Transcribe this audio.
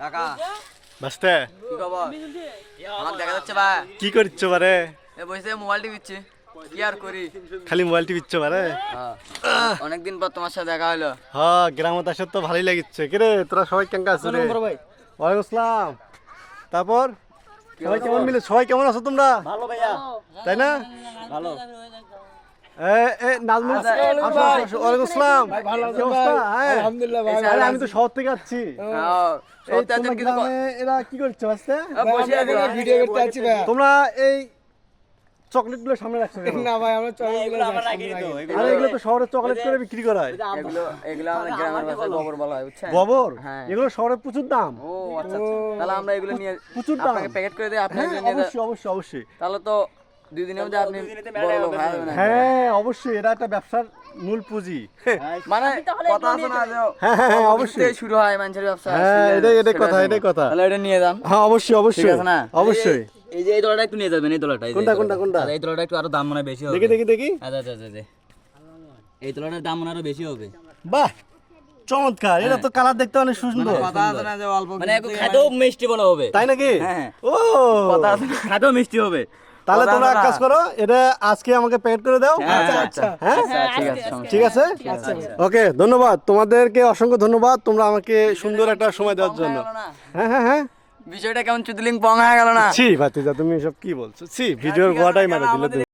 কাকা বাস্তে কি খবর? আমার দেখা যাচ্ছে ভাই কি করছো বারে? এ বসে মোবাইল টিপিচ্ছি, কি আর করি। খালি মোবাইল টিপিচ্ছ বারে? অনেকদিন পর তোমার সাথে দেখা হলো। হ্যাঁ, গ্রামত আসে তো ভালোই লাগিচ্ছে। কিরে তোরা সবাই কেঙ্কা আছো রে? ওয়ালাইকুম আসসালাম। তারপর সবাই কেমন মিলে, সবাই কেমন আছো তোমরা? ভালো ভাইয়া, তাই না? ভালো। নাজমুল ওয়ালাইকুম আসসালাম। কি অবস্থা? হ্যাঁ আলহামদুলিল্লাহ ভাই। আরে আমি তো শহর থেকে আসছি। এই তোমরা গ্রামে এরা কি করছো আজকে? বসে আছি ভাই। ভিডিও করতে আছি ভাই। তোমরা এই চকলেট গুলো সামনে রাখছো কেন? না ভাই, আমরা চকলেটগুলো আমরা রাখি তো। আরে এগুলো তো শহরে চকলেট করে বিক্রি করা হয়। এগুলো এগুলো আমাদের গ্রামের ভাষায় গোবর বলা হয়, বুঝছেন? গোবর? হ্যাঁ। এগুলো শহরে প্রচুর দাম। ও আচ্ছা আচ্ছা, তাহলে আমরা এগুলো নিয়ে প্রচুর দাম। আপনাকে প্যাকেট করে দিই, আপনি হ্যাঁ এগুলো নিয়ে যান। অবশ্যই অবশ্যই অবশ্যই। তাহলে তো 2 দিনের মধ্যে আপনি বড় লোক হয়ে যাবেন। হ্যাঁ অবশ্যই, এটা একটা ব্যবসার মূল পুঁজি। মানে কথা আছে না যে হ্যাঁ হ্যাঁ হ্যাঁ অবশ্যই। থেকে শুরু হয় মানুষের ব্যবসা। হ্যাঁ এটাই কথা, এটাই কথা। তাহলে এটা নিয়ে যান। হ্যাঁ অবশ্যই ঠিক অবশ্যই আছে না? অবশ্যই। এই যে এই দলাটা একটু নিয়ে যাবেন, এই দলাটা। কোনটা কোনটা কোনটা? এই দলাটা একটু আরো দাম মনে হয় বেশি হবে। দেখি দেখি দেখি। আচ্ছা আচ্ছা আচ্ছা, এই দলাটার দাম মনে আরো বেশি হবে। বাহ চমৎকার, এটা তো কালার দেখতে অনেক সুন্দর। কথা আছে না যে অল্প মানে একটু খাইতেও মিষ্টি বলা হবে। তাই নাকি? হ্যাঁ। ও কথা আছে না, খাইতেও মিষ্টি হবে। তাহলে কথা তোমরা আছে এক না? কাজ করো, এটা আজকে আমাকে প্যাকেট করে দাও। আচ্ছা আচ্ছা হ্যাঁ ঠিক আছে, সমস্যা ঠিক আছে। ওকে ধন্যবাদ, তোমাদেরকে অসংখ্য ধন্যবাদ, তোমরা আমাকে সুন্দর একটা সময় দেওয়ার জন্য। হ্যাঁ হ্যাঁ হ্যাঁ। বিষয়টা কেমন চুদলিং পং হয়ে গেল না? ছি ভাতিজা, তুমি এসব কি বলছো? ছি, ভিডিওর গোয়াটাই মারা দিলে তুমি।